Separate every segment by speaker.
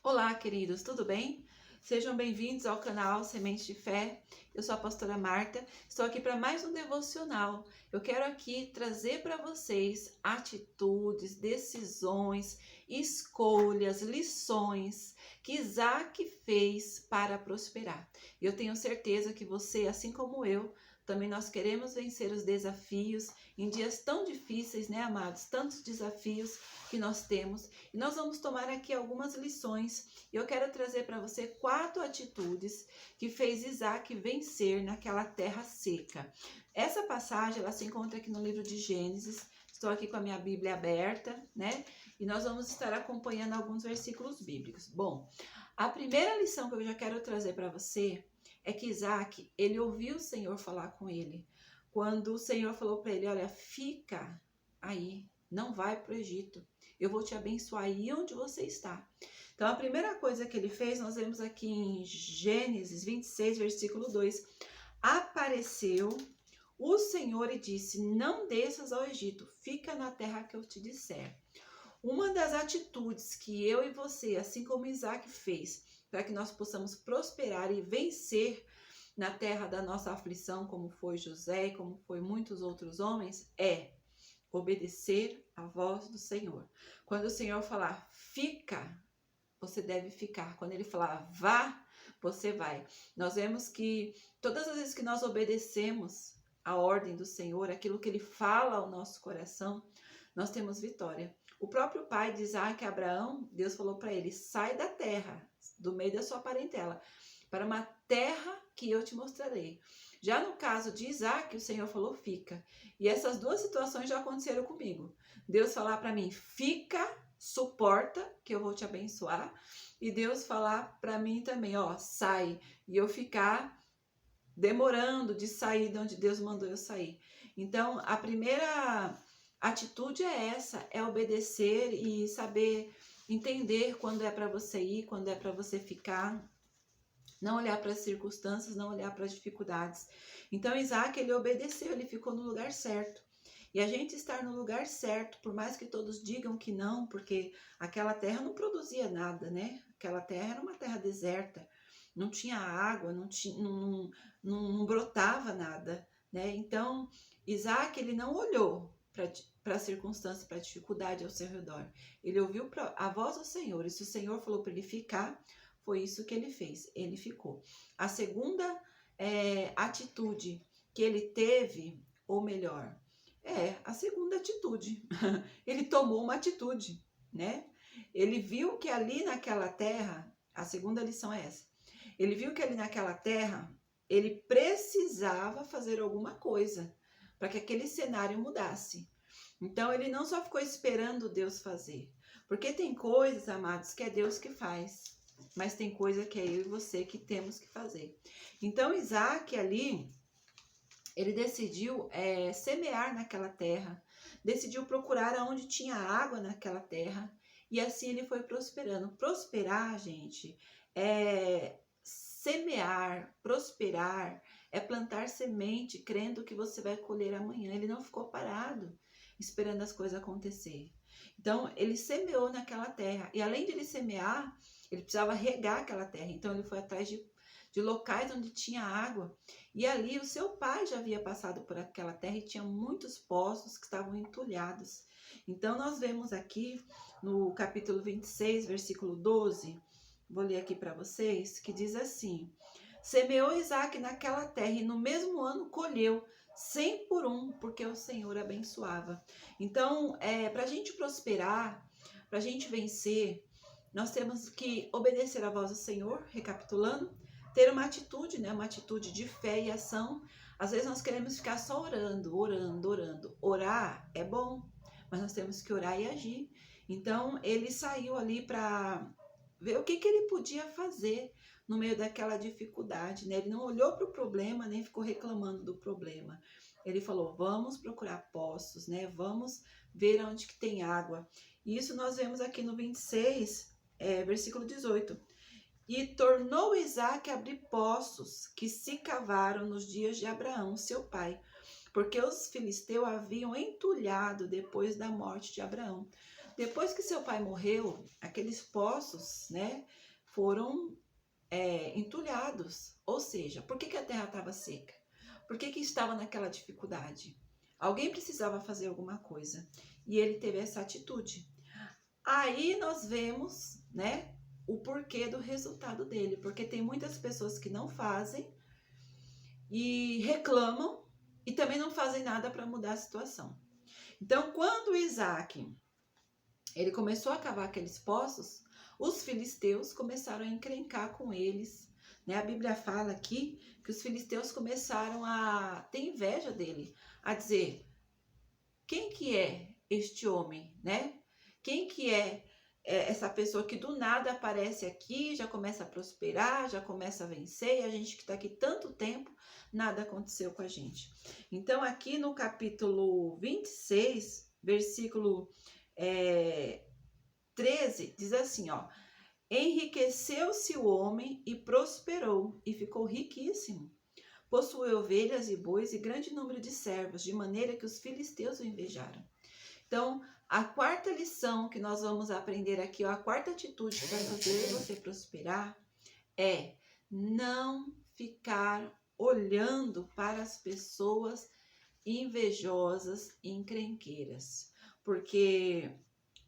Speaker 1: Olá, queridos, tudo bem? Sejam bem-vindos ao canal Semente de Fé. Eu sou a pastora Marta, estou aqui para mais um devocional. Eu quero aqui trazer para vocês atitudes, decisões, escolhas, lições que Isaac fez para prosperar. Eu tenho certeza que você, assim como eu, também nós queremos vencer os desafios em dias tão difíceis, né, amados? Tantos desafios que nós temos. E nós vamos tomar aqui algumas lições. Eu quero trazer para você 4 atitudes que fez Isaac vencer naquela terra seca. Essa passagem, ela se encontra aqui no livro de Gênesis. Estou aqui com a minha Bíblia aberta, né? E nós vamos estar acompanhando alguns versículos bíblicos. Bom, a primeira lição que eu já quero trazer para você é que Isaac, ele ouviu o Senhor falar com ele. Quando o Senhor falou para ele, olha, fica aí, não vai para o Egito. Eu vou te abençoar aí onde você está. Então, a primeira coisa que ele fez, nós vemos aqui em Gênesis 26, versículo 2. Apareceu o Senhor e disse, não desças ao Egito, fica na terra que eu te disser. Uma das atitudes que eu e você, assim como Isaac fez, para que nós possamos prosperar e vencer na terra da nossa aflição, como foi José e como foi muitos outros homens, é obedecer a voz do Senhor. Quando o Senhor falar, fica, você deve ficar. Quando ele falar, vá, você vai. Nós vemos que todas as vezes que nós obedecemos a ordem do Senhor, aquilo que ele fala ao nosso coração, nós temos vitória. O próprio pai de Isaac, Abraão, Deus falou para ele, sai da terra, do meio da sua parentela, para uma terra que eu te mostrarei. Já no caso de Isaac, o Senhor falou, fica. E essas duas situações já aconteceram comigo. Deus falar para mim, fica, suporta, que eu vou te abençoar. E Deus falar para mim também, ó, sai. E eu ficar demorando de sair de onde Deus mandou eu sair. Então, a primeira atitude é essa, é obedecer e saber entender quando é para você ir, quando é para você ficar. Não olhar para as circunstâncias, não olhar para as dificuldades. Então, Isaac, ele obedeceu, ele ficou no lugar certo. E a gente estar no lugar certo, por mais que todos digam que não, porque aquela terra não produzia nada, né? Aquela terra era uma terra deserta, não tinha água, não brotava nada, né? Então, Isaac, ele não olhou para a circunstância, para a dificuldade ao seu redor. Ele ouviu a voz do Senhor, e se o Senhor falou para ele ficar, foi isso que ele fez, ele ficou. A segunda atitude que ele teve, ou melhor, a segunda atitude. Ele tomou uma atitude, né? Ele viu que ali naquela terra, a segunda lição é essa. Ele viu que ali naquela terra, ele precisava fazer alguma coisa para que aquele cenário mudasse. Então, ele não só ficou esperando Deus fazer. Porque tem coisas, amados, que é Deus que faz. Mas tem coisa que é eu e você que temos que fazer. Então, Isaac ali, ele decidiu semear naquela terra, decidiu procurar aonde tinha água naquela terra, e assim ele foi prosperando. Prosperar, gente, é semear, prosperar, é plantar semente, crendo que você vai colher amanhã. Ele não ficou parado, esperando as coisas acontecer. Então, ele semeou naquela terra, e além de ele semear, ele precisava regar aquela terra, então ele foi atrás de locais onde tinha água. E ali o seu pai já havia passado por aquela terra e tinha muitos poços que estavam entulhados. Então nós vemos aqui no capítulo 26, versículo 12, vou ler aqui para vocês, que diz assim, semeou Isaac naquela terra e no mesmo ano colheu 100 por um, porque o Senhor abençoava. Então, para a gente prosperar, para a gente vencer, nós temos que obedecer à voz do Senhor, recapitulando, ter uma atitude, né? Uma atitude de fé e ação. Às vezes nós queremos ficar só orando, orando, orando. Orar é bom, mas nós temos que orar e agir. Então, ele saiu ali para ver o que ele podia fazer no meio daquela dificuldade, né? Ele não olhou para o problema, nem ficou reclamando do problema. Ele falou, vamos procurar poços, né? Vamos ver onde que tem água. E isso nós vemos aqui no 26, versículo 18. E tornou Isaac a abrir poços que se cavaram nos dias de Abraão, seu pai, porque os filisteus haviam entulhado depois da morte de Abraão. depois que seu pai morreu, aqueles poços, né, foram entulhados. Ou seja, por que a terra estava seca? Por que estava naquela dificuldade? Alguém precisava fazer alguma coisa. E ele teve essa atitude. Aí nós vemos, né, o porquê do resultado dele. Porque tem muitas pessoas que não fazem e reclamam e também não fazem nada para mudar a situação. Então, quando Isaac ele começou a cavar aqueles poços, os filisteus começaram a encrencar com eles, né? A Bíblia fala aqui que os filisteus começaram a ter inveja dele, a dizer: quem que é este homem, né? Quem que é essa pessoa que do nada aparece aqui, já começa a prosperar, já começa a vencer, e a gente que está aqui tanto tempo, nada aconteceu com a gente. Então, aqui no capítulo 26, versículo 13, diz assim, ó: enriqueceu-se o homem e prosperou, e ficou riquíssimo. Possuiu ovelhas e bois e grande número de servos, de maneira que os filisteus o invejaram. Então, a quarta lição que nós vamos aprender aqui, ó, a quarta atitude que vai fazer você prosperar é não ficar olhando para as pessoas invejosas e encrenqueiras. Porque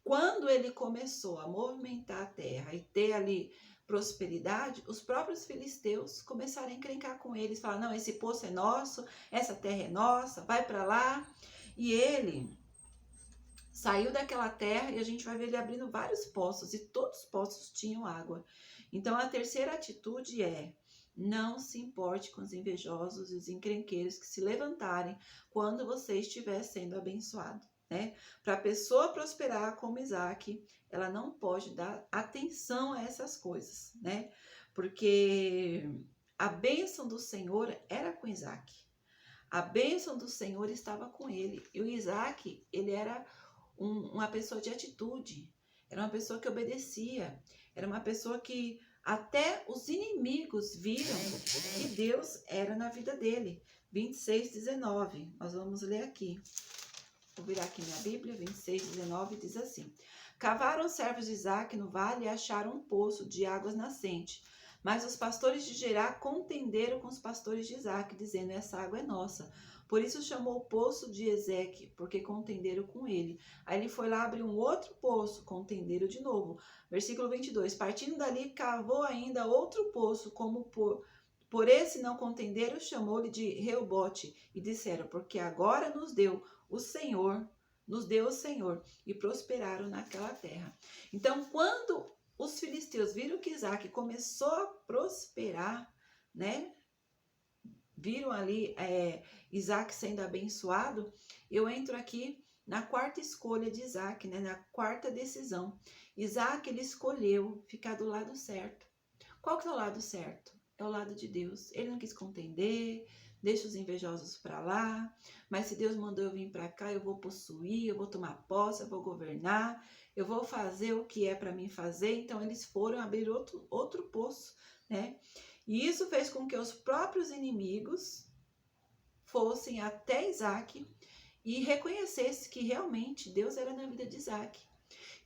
Speaker 1: quando ele começou a movimentar a terra e ter ali prosperidade, os próprios filisteus começaram a encrencar com eles, falar: não, esse poço é nosso, essa terra é nossa, vai para lá. E ele saiu daquela terra e a gente vai ver ele abrindo vários poços e todos os poços tinham água. Então a terceira atitude é: não se importe com os invejosos e os encrenqueiros que se levantarem quando você estiver sendo abençoado, né? Para a pessoa prosperar como Isaac, ela não pode dar atenção a essas coisas, né? Porque a bênção do Senhor era com Isaac. A bênção do Senhor estava com ele. E o Isaac, ele era uma pessoa de atitude, era uma pessoa que obedecia, era uma pessoa que até os inimigos viram que Deus era na vida dele. 26:19, nós vamos ler aqui. Vou virar aqui minha Bíblia, 26:19 diz assim: cavaram os servos de Isaac no vale e acharam um poço de águas nascentes. Mas os pastores de Gerá contenderam com os pastores de Isaac, dizendo: essa água é nossa. Por isso chamou o poço de Ezeque, porque contenderam com ele. Aí ele foi lá abrir um outro poço, contenderam de novo. Versículo 22. Partindo dali, cavou ainda outro poço, como por esse não contenderam, chamou-lhe de Reobote. E disseram: porque agora nos deu o Senhor, e prosperaram naquela terra. Então, quando os filisteus viram que Isaac começou a prosperar, né? Viram ali Isaac sendo abençoado, eu entro aqui na quarta escolha de Isaac, né? Na quarta decisão. Isaac, ele escolheu ficar do lado certo. Qual que é o lado certo? É o lado de Deus. Ele não quis contender, deixa os invejosos para lá, mas se Deus mandou eu vir para cá, eu vou possuir, eu vou tomar posse, eu vou governar, eu vou fazer o que é para mim fazer. Então eles foram abrir outro poço, né? E isso fez com que os próprios inimigos fossem até Isaac e reconhecessem que realmente Deus era na vida de Isaac.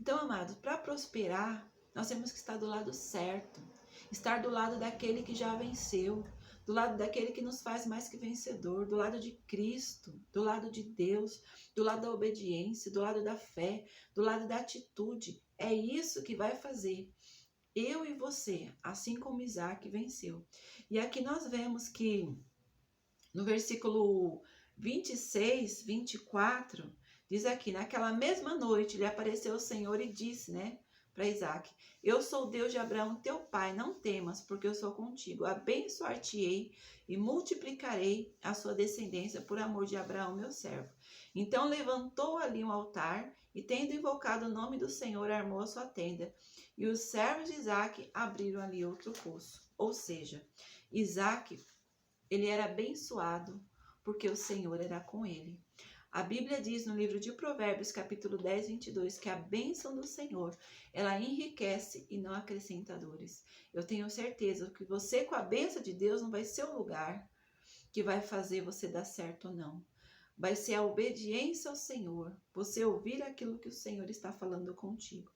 Speaker 1: Então, amados, para prosperar, nós temos que estar do lado certo, estar do lado daquele que já venceu, do lado daquele que nos faz mais que vencedor, do lado de Cristo, do lado de Deus, do lado da obediência, do lado da fé, do lado da atitude. É isso que vai fazer eu e você, assim como Isaac venceu. E aqui nós vemos que no versículo 26, 24, diz aqui: naquela mesma noite lhe apareceu o Senhor e disse, né, para Isaac: eu sou o Deus de Abraão, teu pai, não temas, porque eu sou contigo. Abençoar-te-ei e multiplicarei a sua descendência por amor de Abraão, meu servo. Então levantou ali um altar e, tendo invocado o nome do Senhor, armou a sua tenda. E os servos de Isaac abriram ali outro poço. Ou seja, Isaac, ele era abençoado porque o Senhor era com ele. A Bíblia diz no livro de Provérbios, capítulo 10, 22, que a bênção do Senhor, ela enriquece e não acrescenta dores. Eu tenho certeza que você, com a bênção de Deus, não vai ser o lugar que vai fazer você dar certo ou não. vai ser a obediência ao Senhor, você ouvir aquilo que o Senhor está falando contigo.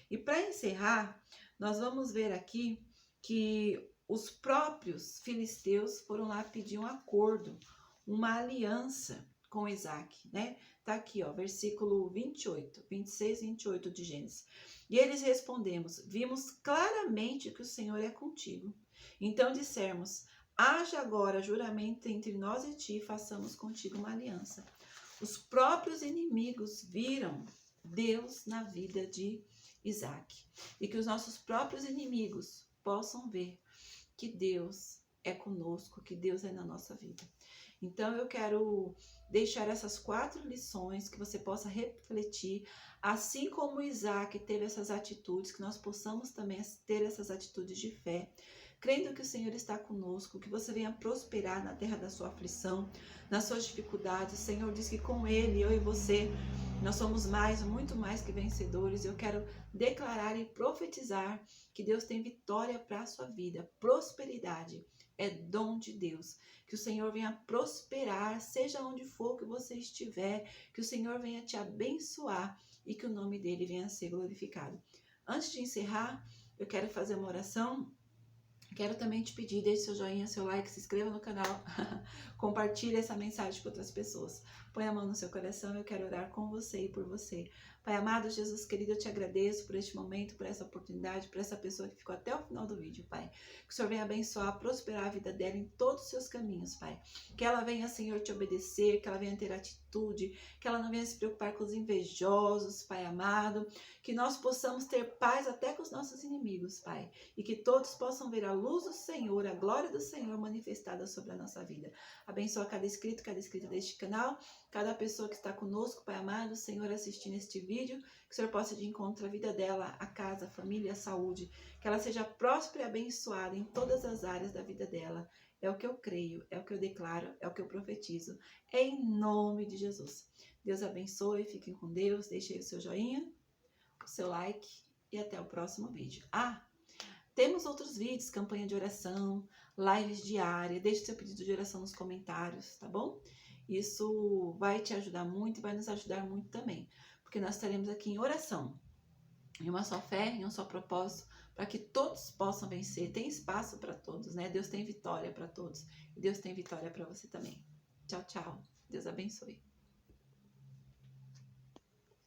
Speaker 1: E para encerrar, nós vamos ver aqui que os próprios filisteus foram lá pedir um acordo, uma aliança com Isaac, né? Tá aqui, ó, versículo 28, 26, 28 de Gênesis. E eles respondemos: vimos claramente que o Senhor é contigo. Então dissemos: haja agora juramento entre nós e ti, façamos contigo uma aliança. Os próprios inimigos viram Deus na vida de Isaac. E que os nossos próprios inimigos possam ver que Deus é conosco, que Deus é na nossa vida. Então eu quero deixar essas 4 lições que você possa refletir, assim como Isaac teve essas atitudes, que nós possamos também ter essas atitudes de fé, crendo que o Senhor está conosco, que você venha prosperar na terra da sua aflição, nas suas dificuldades. O Senhor diz que com Ele, eu e você, nós somos mais, muito mais que vencedores. Eu quero declarar e profetizar que Deus tem vitória para a sua vida, prosperidade. É dom de Deus. Que o Senhor venha prosperar, seja onde for que você estiver, que o Senhor venha te abençoar e que o nome dele venha a ser glorificado. Antes de encerrar, eu quero fazer uma oração. Quero também te pedir, deixe seu joinha, seu like, se inscreva no canal, compartilhe essa mensagem com outras pessoas. Põe a mão no seu coração, eu quero orar com você e por você. Pai amado, Jesus querido, eu te agradeço por este momento, por essa oportunidade, por essa pessoa que ficou até o final do vídeo, Pai. Que o Senhor venha abençoar, prosperar a vida dela em todos os seus caminhos, Pai. Que ela venha, Senhor, te obedecer, que ela venha ter atitude, que ela não venha se preocupar com os invejosos, Pai amado. Que nós possamos ter paz até com os nossos inimigos, Pai. E que todos possam ver a luz do Senhor, a glória do Senhor manifestada sobre a nossa vida. Abençoa cada inscrito deste canal, cada pessoa que está conosco, Pai amado, Senhor, assistindo este vídeo, que o Senhor possa de encontro a vida dela, a casa, a família, a saúde, que ela seja próspera e abençoada em todas as áreas da vida dela. É o que eu creio, é o que eu declaro, é o que eu profetizo, em nome de Jesus. Deus abençoe, fiquem com Deus, deixe aí o seu joinha, o seu like e até o próximo vídeo. Temos outros vídeos, campanha de oração, lives diárias, deixe seu pedido de oração nos comentários, tá bom? Isso vai te ajudar muito e vai nos ajudar muito também, porque nós estaremos aqui em oração, em uma só fé, em um só propósito, para que todos possam vencer. Tem espaço para todos, né? Deus tem vitória para todos e Deus tem vitória para você também. Tchau, tchau. Deus abençoe.